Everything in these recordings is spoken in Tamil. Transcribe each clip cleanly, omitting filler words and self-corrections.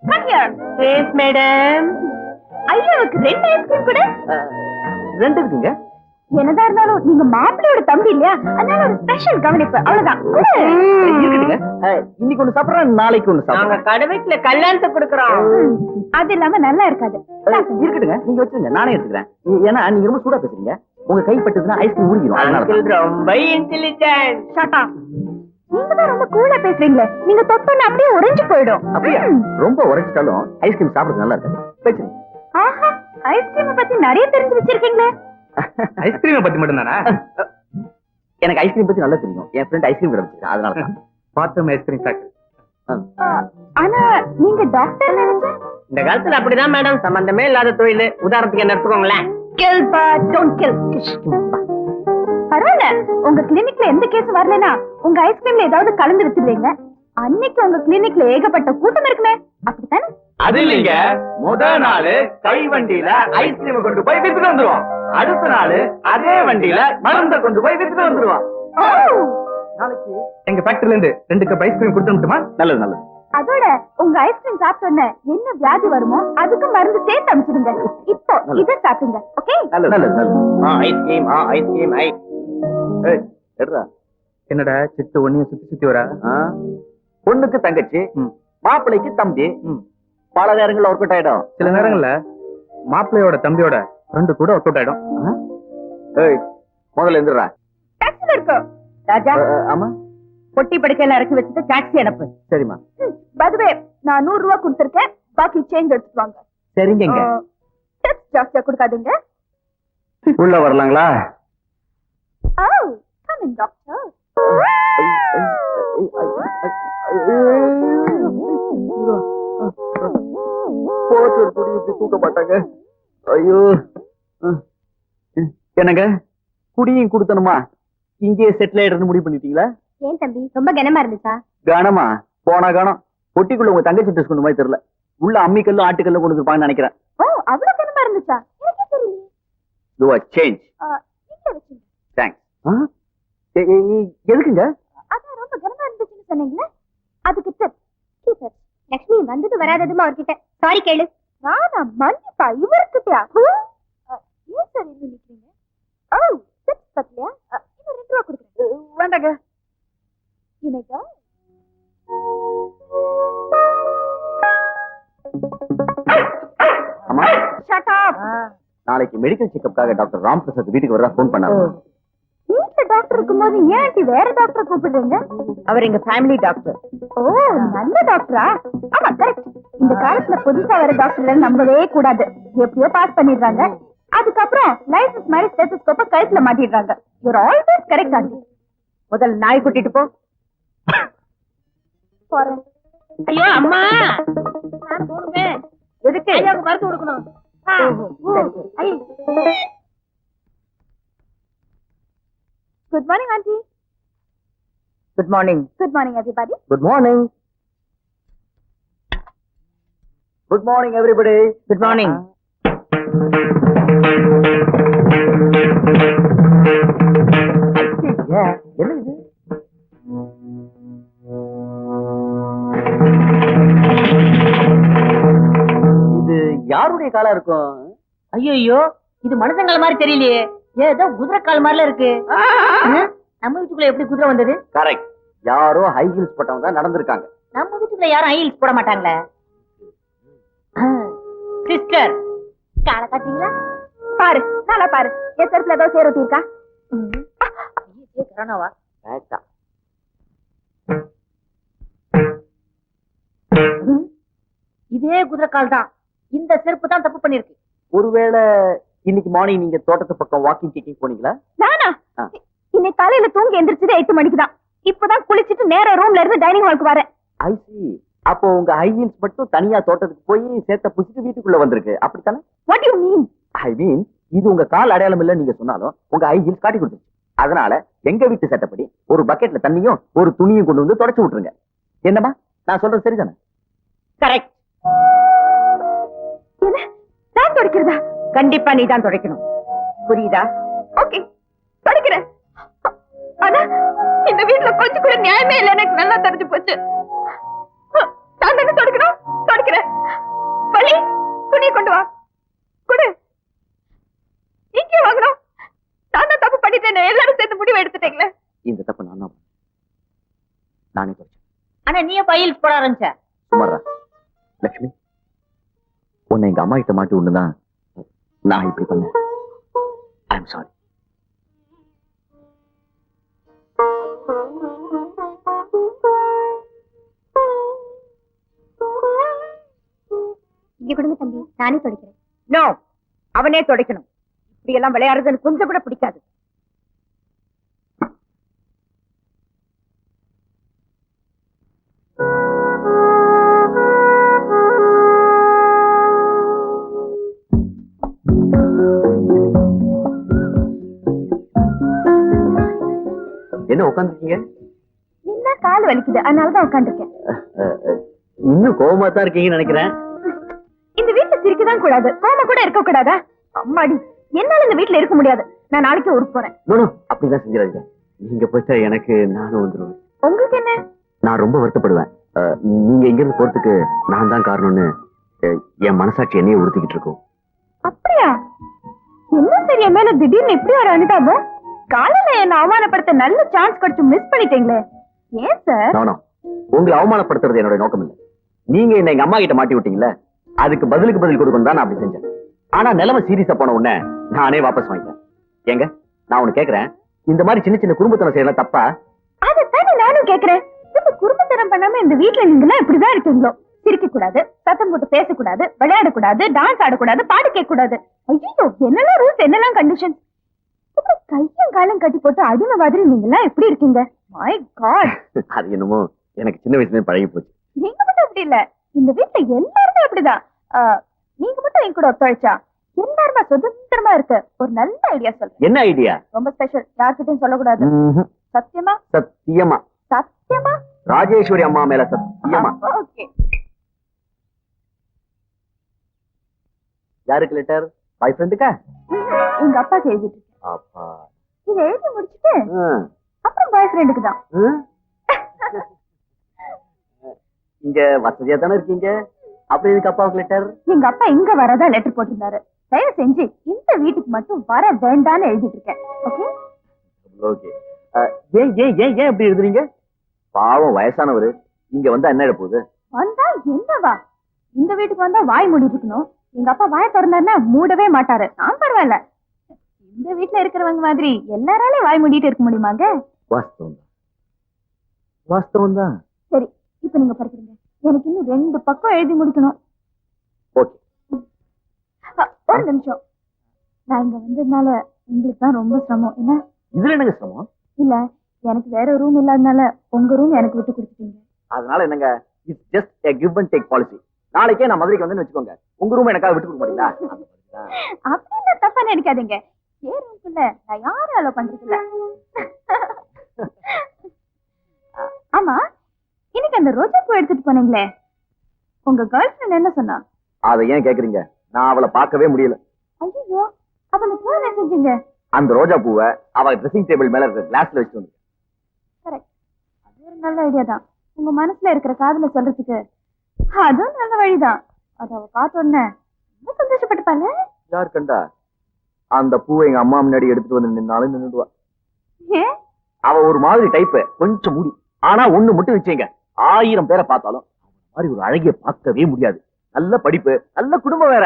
Come here. Yes, madam. ஐயாவுக்கு 2 ஐஸ்கிரீம் கூட. 2 இருக்குங்க. என்னதா இருந்தாலும் நீங்க மாப்பிள்ளையோட தம்பி இல்லையா, அதனால ஒரு ஸ்பெஷல் கவனிப்பு அவ்வளவுதான். இருக்குங்க. இன்னைக்கு ஒண்ணு சாப்பிடுறேன், நாளைக்கு ஒண்ணு சாப்பிடுறேன். நாங்க கடவுளுக்கு கல்யாணத்துக்கு கொடுக்கறோம். அது இல்லாம நல்லா இருக்காது. இருக்குதுங்க, நீங்க வச்சுருங்க, நானே எடுத்துக்கிறேன். ஏன்னா நீங்க ரொம்ப சூடா பேசுறீங்க, உங்க கை பட்டுதுன்னா ஐஸ்கிரீம் ஊறிடும். அங்கிள் ரொம்ப இன்டெலிஜென்ட். Shut up. நீங்க தான் ரொம்ப கூலா பேசுறீங்களே, நீங்க தொட்டோன்னு அப்படியே உறைஞ்சு போயிடும். அப்படியே ரொம்ப உரைச்சிட்டாலும் ஐஸ்கிரீம் சாப்பிடுறது நல்லா இருக்காது. பேசுங்க. ஆஹா, ஐஸ்கிரீம் பத்தி நிறைய தெரிஞ்சு வச்சிருக்கீங்களே. ஐஸ்கிரீம் பத்தி மட்டும் தானே? எனக்கு ஐஸ்கிரீம் பத்தி நல்லா தெரியும். என் ஃப்ரெண்ட் ஐஸ்கிரீம் கடை வச்சிருக்கேன், அதனால தான். Bathroom ice cream factory. ஆனா நீங்க டாக்டர் நினைச்சேன். இந்த காலத்துல அப்படிதான் மேடம், சம்பந்தமே இல்லாத தொழில். உதாரணத்துக்கு என்ன எடுத்துக்கோங்களேன். Kill but don't kill. பரவாயில்ல, உங்க கிளினிக்ல எந்த கேஸ் வரலனா உங்க ஐஸ்கிரீம்ல ஏதாவது கலந்து வித்துடுவீங்க. அன்னைக்கு உங்க கிளினிக்ல ஏகப்பட்ட கூட்டம் இருக்குமே, அப்படித்தானே? அது இல்லைங்க, முதல் நாள் கை வண்டியில ஐஸ்கிரீம் கொண்டு போய் வித்துட்டு வந்துருவோம். அடுத்த நாள் அதே வண்டியில மருந்த கொண்டு போய் வித்துட்டு வந்துருவோம். நாளைக்கு எங்க ஃபேக்டரியில இருந்து 2 கப் ஐஸ்கிரீம் கொடுத்துட்டுமா? நல்லது நல்லது. அதோட உங்க ஐஸ்கிரீம் சாப்பிட்டோன்னே என்ன வியாதி வருமோ அதுக்கு மருந்து சேர்த்து அனுப்பிச்சிடுங்க. இப்போ இத சாப்பிடுங்க, ஓகே? நல்லது நல்லது நல்லது. ஐஸ்கிரீம் ஐஸ்கிரீம் ஐ. எடுறா. என்னடா சித்து ஒன்னியும் சுத்தி சுத்தி வரா? பொண்ணுக்கு தங்கச்சி, மாப்பிள்ளைக்கு தம்பி. பல நேரங்கள்ல ஒர்க் அவுட் ஆயிடும். சில நேரங்கள்ல மாப்பிள்ளையோட தம்பியோட ஃப்ரெண்டு கூட ஒர்க் அவுட் ஆயிடும். முதல்ல எந்திரா. டாக்ஸில இருக்கு ராஜா. ஆமா, பொட்டி படுக்கையில இறக்கி வச்சுட்டு டாக்ஸி அனுப்பு. சரிம்மா. பதுவே நான் 100 ரூபாய் கொடுத்திருக்கேன், பாக்கி சேஞ்ச் எடுத்துட்டு வாங்க. சரிங்க. டிப்ஸ் ஜாஸ்தியா கொடுக்காதீங்க. உள்ள வரலாங்களா? ஓ, கம் இன் டாக்டர். போட்டு குடி இப்படி தூக்க மாட்டாங்க. ஐயோ, என்னங்க குடியும் கொடுத்தனுமா? இங்கே செட்டில் ஆயிடுறது முடிவு பண்ணிட்டீங்களா? ஏன் தம்பி, ரொம்ப கனமா இருந்துச்சா? கனமா போனா கனம். பொட்டிக்குள்ள உங்க தங்கச்சி ட்ரெஸ் கொண்டு மாதிரி தெரியல, உள்ள அம்மிக்கல்லும் ஆட்டுக்கல்லும் கொண்டு வந்துருப்பாங்கன்னு நினைக்கிறேன். ஓ, அவ்வளவு கனமா இருந்துச்சா? எனக்கே தெரியல. To a change. இந்த வெச்சு. தேங்க்ஸ். எதுக்குங்க? அதான் ரொம்ப கனமா இருந்துச்சுன்னு சொன்னீங்களே, அதுக்கு டிப். Keep it. லட்சுமி வந்தது வராததுமா அவர்கிட்ட சாரி கேளு. நானா மன்னிப்பா இவர்கிட்டயா? ஏன் சார் இன்னும் நிக்கிறீங்க? ஓ, டிப்ஸ் பத்தியா? இன்னும் 2 ரூபாய் கொடுக்குறேன். வேண்டாங்க. You may go. அம்மா, Shut up. நாளைக்கு மெடிக்கல் செக்கப்காக டாக்டர் ராம் பிரசாத் வீட்டுக்கு வர ஃபோன் பண்ணாரு. வீட்ல டாக்டர் இருக்கும்போது ஏன் ஆண்டி வேற டாக்டரை கூப்பிடுறீங்க? அவர் எங்க ஃபேமிலி டாக்டர். ஓ, நல்ல டாக்டரா? ஆமா, கரெக்ட். இந்த காலத்துல புதுசா வர டாக்டர்ல நம்பவே கூடாது. எப்படியோ பாஸ் பண்ணிடுறாங்க, அதுக்கப்புறம் லைசன்ஸ் மாதிரி ஸ்டெத்தோஸ்கோப்ப கழுத்துல மாட்டிடுறாங்க. You're always correct, aunty. முதல்ல நாய் கூட்டிட்டு போ. போறேன். ஐயோ அம்மா, நான் போறேன். எதுக்கு? ஐயாக்கு மருந்து கொடுக்கணும். Good morning, auntie. Good morning. Good morning, everybody. Good morning. Good morning everybody. Good morning. என்ன இது? இது யாருடைய காலா இருக்கும்? ஐயோ, இது மனுஷங்கள மாதிரி தெரியலையே, ஏதோ குதிரை கால் மாதிரில இருக்கு. நம்ம வீட்டுக்குள்ள எப்படி குதிரை வந்தது? கரெக்ட், யாரோ ஹை ஹீல்ஸ் போட்டவங்க தான் நடந்திருக்காங்க. நம்ம வீட்டுக்குள்ள யாரும் ஹீல்ஸ் போட மாட்டாங்களே. சிஸ்டர், காலை காட்டீங்களா? பாரு, நல்லா பாரு. என் செருப்புல ஏதோ சேர் ஒட்டி இருக்கா? கரோனாவா? இதே குதிரை கால் தான். இந்த செருப்பு தான் தப்பு பண்ணிருக்கு. ஒருவேளை இன்னைக்கு மார்னிங் நீங்க தோட்டத்து பக்கம் வாக்கிங் கேக்கிங் போனீங்களா? நானா? இன்னைக்கு காலையில தூங்கி எந்திரிச்சது 8 மணிக்கு தான். இப்பதான் குளிச்சிட்டு நேரா ரூம்ல இருந்து டைனிங் ஹாலுக்கு வரேன். ஐ சி. அப்போ உங்க ஹை ஹீல்ஸ் மட்டும் தனியா தோட்டத்துக்கு போய் சேத்த புடிச்சிட்டு வீட்டுக்குள்ள வந்திருக்கு, அப்படித்தானே? What you mean? ஐ மீன், இது உங்க கால் அடையாளம் இல்ல நீங்க சொன்னாலும் உங்க ஹை ஹீல்ஸ் காட்டி கொடுத்துருச்சு. அதனால எங்க வீட்டு சட்டப்படி ஒரு பக்கெட்ல தண்ணியும் ஒரு துணியும் கொண்டு வந்து தொடச்சு விட்டுருங்க. என்னமா நான் சொல்றது சரிதானே? கரெக்ட். என்ன? நான் துடைக்கிறதா? கண்டிப்பா நீ தான் துடைக்கணும், புரியுதா? ஓகே, துடைக்கிறேன். ஆனா இந்த வீட்டுல கொஞ்சம் கூட நியாயமே இல்லை, எனக்கு நல்லா தெரிஞ்சு போச்சு. நான் தானே துடைக்கணும், துடைக்கிறேன். கொண்டு வா. குடு. இங்கே வாங்கணும். நான் தான் தப்பு பண்ணிட்டேன். எல்லாரும் சேர்ந்து முடிவு எடுத்துட்டீங்களே. இந்த தப்பு நான் தான் நானே தொடச்சேன். ஆனா நீ பையில் போட ஆரம்பிச்ச. சுமாரா லட்சுமி, உன்னை எங்க அம்மா கிட்ட மாட்டி ஒண்ணுதான் நான் இப்படி பண்ணேன். I am sorry. இங்க கொடுங்க தம்பி, நானே துடைக்கிறேன். நோ, அவனே துடைக்கணும். இப்படி எல்லாம் விளையாடுறதுன்னு கொஞ்சம் கூட பிடிக்காது. என்ன உட்காந்துருக்கீங்க? நின்னா கால் வலிக்குது, அதனாலதான் உட்காந்துருக்கேன். இன்னும் கோவமா தான் இருக்கீங்கன்னு நினைக்கிறேன். இந்த வீட்டுல சிரிக்கதான் கூடாது, கோம கூட இருக்க கூடாதா? அம்மாடி, என்னால இந்த வீட்டுல இருக்க முடியாது. நான் நாளைக்கு ஊருக்கு போறேன். அப்படிலாம் செஞ்சிடாதீங்க. நீங்க போயிட்டா எனக்கு நானும் வந்துருவேன். உங்களுக்கு என்ன? நான் ரொம்ப வருத்தப்படுவேன். நீங்க இங்க இருந்து போறதுக்கு நான் தான் காரணம்னு என் மனசாட்சி என்னையே உறுத்திக்கிட்டு இருக்கும். அப்படியா? என்ன சரி, என் மேல திடீர்னு இப்படி ஒரு அனுதாபம்? காலையில என்ன அவமானப்படுத்த நல்ல சான்ஸ் கிடைச்சு மிஸ் பண்ணிட்டீங்களே. ஏன் சார்? நானும் உங்களை அவமானப்படுத்துறது என்னோட நோக்கம் இல்லை. நீங்க என்ன எங்க அம்மா கிட்ட மாட்டி விட்டீங்கல்ல, அதுக்கு பதிலுக்கு பதில் கொடுக்கணும் தான் நான் அப்படி செஞ்சேன். ஆனா நிலைமை சீரியஸா போன உடனே நானே வாபஸ் வாங்கிட்டேன். ஏங்க, நான் ஒண்ணு கேக்குறேன், இந்த மாதிரி சின்ன சின்ன குடும்பத்தனம் செய்யலாம் தப்பா? அதைத்தானே நானும் கேக்குறேன். இந்த குடும்பத்தனம் பண்ணாம இந்த வீட்டுல நீங்க இப்படிதான் இருக்கீங்களோ? சிரிக்க கூடாது, சத்தம் போட்டு பேசக்கூடாது, விளையாடக்கூடாது, டான்ஸ் ஆடக்கூடாது, பாட்டு கேட்க கூடாது. ஐயோ, என்னெல்லாம் ரூல்ஸ், என்னெல்லாம் கண்டிஷன். கையும் காலம் கட்டி போட்டு அடிமை மாதிரி நீங்க எல்லாம் எப்படி இருக்கீங்க? My God. அது என்னமோ எனக்கு சின்ன வயசுல பழகி போச்சு. நீங்க மட்டும் அப்படி இல்ல, இந்த வீட்டுல எல்லாருமே அப்படிதான். நீங்க மட்டும் என் கூட ஒத்துழைச்சா எல்லாருமே சுதந்திரமா இருக்கு. ஒரு நல்ல ஐடியா சொல்றேன். என்ன ஐடியா? ரொம்ப ஸ்பெஷல், யார்கிட்டயும் சொல்லக்கூடாது. சத்தியமா? சத்தியமா. சத்தியமா? ராஜேஸ்வரி அம்மா மேல சத்தியமா. ஓகே. யாருக்கு லெட்டர்? பாய் ஃப்ரெண்டுக்கா? எங்க அப்பாக்கு எழுதிட்டு இருக்கேன். அப்பா. இதை எழுதி முடிச்சுட்டு அப்புறம் பாய் ஃப்ரெண்டுக்கு தான். இங்க வசதியா தானே இருக்கீங்க, அப்படி இதுக்கு அப்பாவுக்கு லெட்டர்? எங்க அப்பா இங்க வரதா லெட்டர் போட்டிருந்தாரு. தயவு செஞ்சு இந்த வீட்டுக்கு மட்டும் வர வேண்டான்னு எழுதிட்டு இருக்கேன். Okay okay. ஏன் ஏன் ஏன் ஏன் இப்படி எழுதுறீங்க? பாவம் வயசானவரு, இங்க வந்தா என்ன இட போகுது? வந்தா என்னவா? இந்த வீட்டுக்கு வந்தா வாய் மூடிட்டு இருக்கணும். எங்க அப்பா வாய திறந்தாருன்னா மூடவே மாட்டாரு. நான் பரவாயில்ல, இந்த வீட்டுல இருக்கிறவங்க மாதிரி எல்லாராலையும் வாய் மூடிட்டு இருக்க முடியுமாங்க? வாஸ்தவம் தான், வாஸ்தவம் தான். சரி, இப்ப நீங்க படிக்கிறீங்க. எனக்கு இன்னும் 2 பக்கம் எழுதி முடிக்கணும். ஓகே. ஒரு நிமிஷம். நான் இங்க வந்ததுனால உங்களுக்கு தான் ரொம்ப சிரமம். என்ன? இதுல என்னங்க சிரமம்? இல்ல, எனக்கு வேற ரூம் இல்லாதனால உங்க ரூம் எனக்கு விட்டு கொடுத்துட்டீங்க. அதனால என்னங்க, it's just a give and take policy. நாளைக்கே நான் மதுரைக்கு வந்து வச்சுக்கோங்க, உங்க ரூம் எனக்காக விட்டு கொடுக்க மாட்டீங்களா? அப்படின்னு தப்பா நினைக்காதீங்க. ஏ ரூம்குள்ள நான் யாரும் அலோ பண்றது இல்ல. ஆமா, இன்னைக்கு அந்த ரோஜா பூ எடுத்துட்டு போனீங்களே, உங்க கேர்ள் ஃபிரெண்ட் என்ன சொன்னா? அதை ஏன் கேக்குறீங்க? நான் அவளை பார்க்கவே முடியல. ஐயோ, அப்ப அந்த பூ என்ன செஞ்சீங்க? அந்த ரோஜா பூவை அவ ட்ரெஸ்ஸிங் டேபிள் மேல இருக்க கிளாஸ்ல வச்சுட்டு வந்து. கரெக்ட், அது ஒரு நல்ல ஐடியா தான். உங்க மனசுல இருக்கிற காதல சொல்றதுக்கு அதுவும் நல்ல வழிதான். அத அவ பார்த்த உடனே ரொம்ப சந்தோஷப்பட்டுப்பாங்க. யார் கண்டா? அந்த பூவை எங்க அம்மா முன்னாடி எடுத்துட்டு வந்து நின்னாலும் நின்னுடுவா. ஏன்? அவ ஒரு மாதிரி டைப், கொஞ்சம் மூடி. ஆனா ஒண்ணு மட்டும் வச்சீங்க, 1000 பேரை பார்த்தாலும் மாதிரி ஒரு அழகிய பார்க்கவே முடியாது. நல்ல படிப்பு, நல்ல குடும்பம் வேற.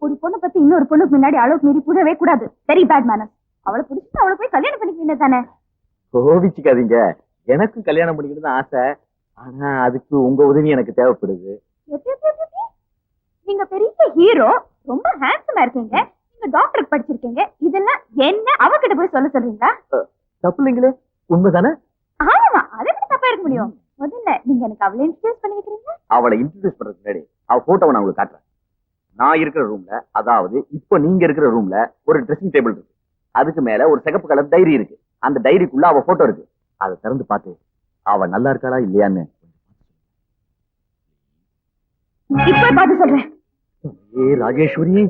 ஒரு பொண்ணு பத்தி இன்னொரு பொண்ணுக்கு முன்னாடி அளவுக்கு மீறி புடவே கூடாது. Very bad manners. அவளை பிடிச்சிட்டு அவளை போய் கல்யாணம் பண்ணிக்க தானே. கோவிச்சுக்காதீங்க, எனக்கும் கல்யாணம் பண்ணிக்கணும்னு ஆசை. ஆனா அதுக்கு உங்க உதவி எனக்கு தேவைப்படுது. நீங்க பெரிய ஹீரோ, ரொம்ப ஹேண்ட்ஸமா இருக்கீங்க, நீங்க டாக்டருக்கு படிச்சிருக்கீங்க, இதெல்லாம் என்ன அவகிட்ட போய் சொல்றீங்களா? தப்பு இல்லைங்களே, உண்மைதானே? ஆமா, அதை விட தப்பா இருக்க முடியும். முதல்ல நீங்க எனக்கு அவளை இன்ட்ரோடியூஸ் பண்ணி வைக்கிறீங்க. அவளை இன்ட்ரோடியூஸ் பண்றதுக்கு முன்னாடி அவ போட்டோவை நான் உங்களுக்கு காட்டுறேன். நான் இருக்கிற ரூம்ல, அதாவது இப்ப நீங்க இருக்கிற ரூம்ல ஒரு ட்ரெஸ்ஸிங் டேபிள் இருக்கு. அதுக்கு மேல ஒரு சிகப்பு கலர் டைரி இருக்கு. அந்த டைரிக்குள்ள அவ போட்டோ இருக்கு. அதை திறந்து பார்த்து அவ நல்லா இருக்காளா இல்லையான்னு இப்ப பார்த்து சொல்றேன். ஏ ராஜேஸ்வரி,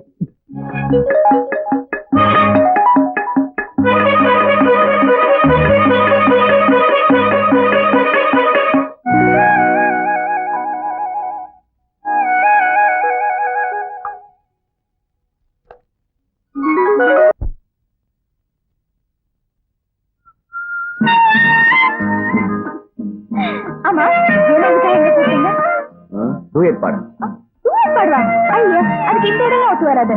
டூயட் பாடு. டூயட் பாடுவா? ஐயோ, அதுக்கு இந்த இடம் ஒத்து வராது.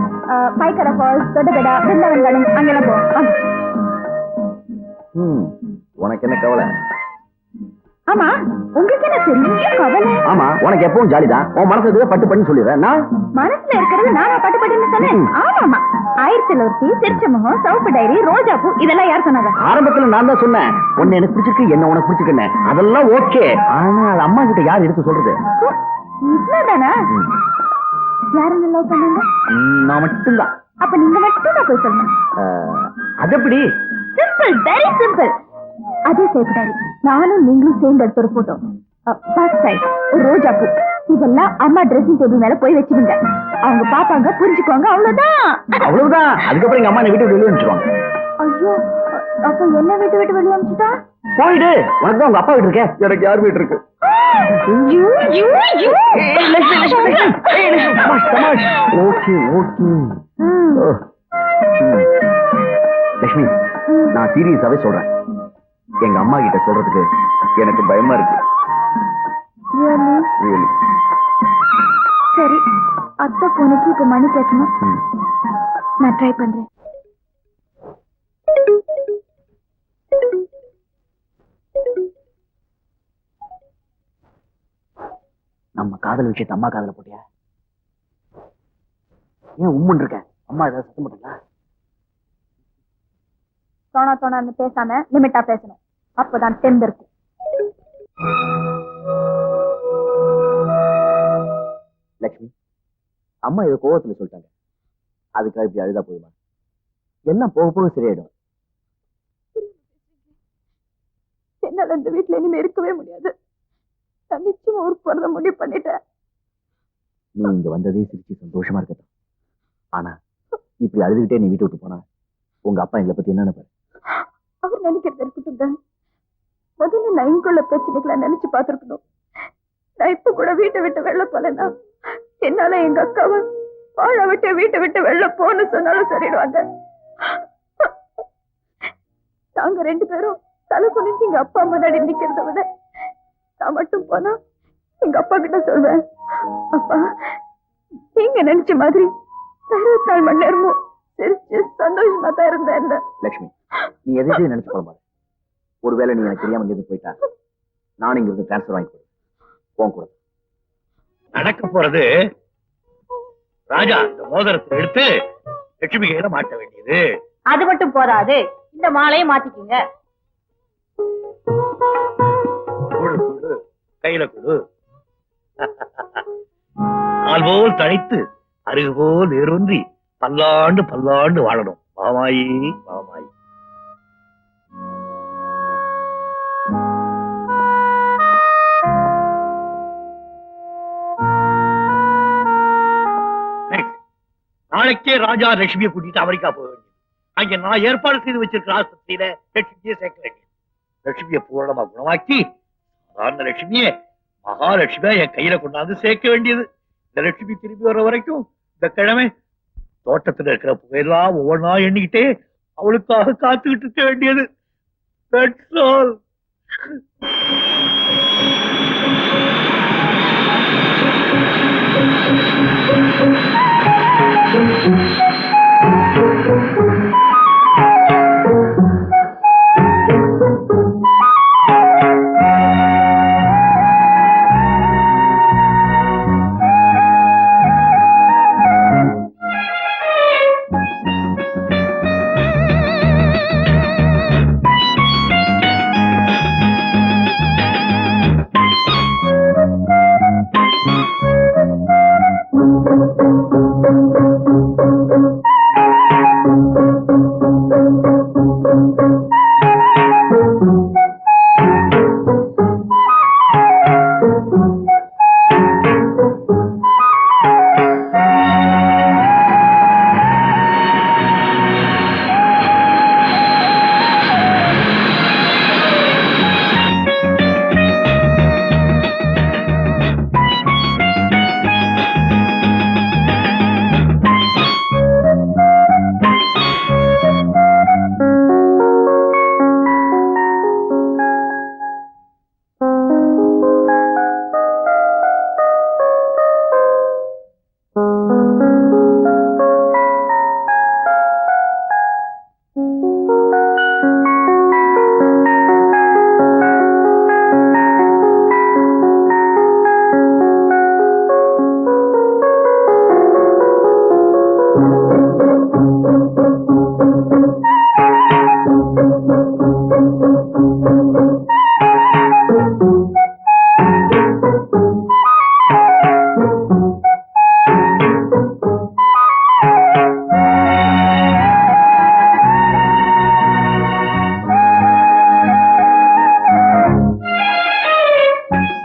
பைக்கர ஃபால்ஸ், தொட்டபெடா, பிருந்தாவன் கார்டன் அங்கெல்லாம் போ. உனக்கு என்ன கவலை? ஆமா, உங்களுக்கு என்ன பெரிய கவலை? ஆமா, உனக்கு எப்பவும் ஜாலிதான். உன் மனசுல பட்டு பண்ணி சொல்லிடுறேன். நான் மனசுல இருக்கிறது நானா பட்டு பட்டுன்னு சொன்னேன்? ஆமாமா, 1000 சிரிச்ச முகம், சவுப்பு டைரி, ரோஜா பூ, இதெல்லாம் யார் சொன்னாங்க? ஆரம்பத்துல நான் தான் சொன்னேன், உன்னை எனக்கு பிடிச்சிருக்கு, என்ன உனக்கு பிடிச்சிருக்குன்னு. அதெல்லாம் ஓகே. ஆனா அது அம்மா கிட்ட யார் எடுத்து சொல்றது? இவ்வளவுதானா? யாருன்னு லவ் பண்ணாங்க? நான் மட்டும்தான். அப்ப நீங்க மட்டும் தான் போய் சொல்லணும். அது எப்படி? Simple, very simple. அதே சேஃப் டைரி, நானும் நீங்களும் சேர்ந்து எடுத்த ஒரு போட்டோ, ஃபர்ஸ்ட் சைட், ஒரு ரோஜா பூ, இதெல்லாம் அம்மா ட்ரெஸ்ஸிங் டேபிள் மேல போய் வச்சுடுங்க. அவங்க பாப்பாங்க, புரிஞ்சுக்குவாங்க, அவ்வளவுதான். அவ்வளவுதான். அதுக்கப்புறம் எங்க அம்மா என்னை வீட்டு வெளியே அனுப்பிச்சிருவாங்க. ஐயோ, அப்ப என்ன விட்டு விட்டு வெளியே அனுப்பிச்சுட்டா? போயிடு. உனக்கு தான் உங்க அப்பா வீட்டு இருக்கே, எனக்கு யார் வீட்டு இருக்கு? Okay okay. லட்சுமி, நான் சீரியஸாவே சொல்றேன். எங்க அம்மா கிட்ட சொல்றதுக்கு எனக்கு பயமா இருக்கு. Really? சரி, அத்தை பொண்ணுக்கு இப்ப மணி கேட்கணும். நான் ட்ரை பண்றேன். நம்ம காதல் விஷயத்தை அம்மா காதல போட்டியா? ஏன் உம்முன்னு இருக்க? அம்மா ஏதாவது சத்தம் போட்டீங்களா? தோணான்னு பேசாம லிமிட்டா பேசணும். அப்பதான் தெரிஞ்சிருக்கும். லட்சுமி, அம்மா ஏதோ கோவத்துல சொல்லிட்டாங்க. அதுக்காக இப்படி அழுதா போதுமா? எல்லாம் போக போக சரியாயிடும். என்னால இந்த வீட்டுல இனிமே இருக்கவே முடியாது. நான் நிச்சயமா ஊருக்கு போறத முடிவு பண்ணிட்டேன். நீ இங்க வந்ததே சிரிச்சு சந்தோஷமா இருக்கட்டும். ஆனா இப்படி அழுதுகிட்டே நீ வீட்டு விட்டு போனா உங்க அப்பா எங்களை பத்தி என்ன நினைப்பாரு? அவர் நினைக்கிறது இருக்கட்டும். முதல்ல நான் இங்குள்ள பிரச்சனைகளை நினைச்சு பார்த்திருக்கணும். நான் இப்ப கூட வீட்டை விட்டு வெளில போலன்னா என்னால எங்க அக்காவை வாழ விட்டு வீட்டை விட்டு வெளில போன்னு சொன்னாலும் சரிடுவாங்க. நாங்க 2 பேரும் தலை குனிஞ்சு எங்க அப்பா முன்னாடி நிக்கிறத விட நான் மட்டும் போனா எங்க அப்பா கிட்ட சொல்வேன், அப்பா நீங்க நினைச்ச மாதிரி 24 மணி நேரமும் சிரிச்சு சந்தோஷமா தான் இருந்தேன். லட்சுமி, நீ எதையும் நினைச்சு போட மாட்டேன். ஒருவேளை நீ எனக்கு தெரியாம இங்கிருந்து போயிட்டா நானும் இங்க இருந்து டிரான்ஸ்பர் வாங்கி போன் கூட. நடக்க போறது ராஜா இந்த மோதிரத்தை எடுத்து லட்சுமி கையில மாட்ட வேண்டியது. அது மட்டும் போதாது, இந்த மாலையை மாத்திக்கிங்க. கொடு கொடு, கையில கொடு. ஆள் போல் தழைத்து அருகு போல் வேரூன்றி பல்லாண்டு பல்லாண்டு வாழணும். மாமாயி மாமாயி. நாளைக்கே ராஜா லட்சுமியை கூட்டிட்டு அமெரிக்கா போக வேண்டியது. அங்க நான் ஏற்பாடு செய்து வச்சிருக்கிற ஆஸ்பத்திரியில லட்சுமியை சேர்க்க வேண்டியது. லட்சுமியை பூரணமா குணமாக்கி சாதாரண லட்சுமியை மகாலட்சுமியா என் கையில கொண்டாந்து சேர்க்க வேண்டியது. இந்த லட்சுமி திரும்பி வர வரைக்கும் இந்த கிழமை தோட்டத்துல இருக்கிற புகையெல்லாம் ஒவ்வொன்றா எண்ணிக்கிட்டே அவளுக்காக காத்துக்கிட்டு இருக்க வேண்டியது. That's all. ஆ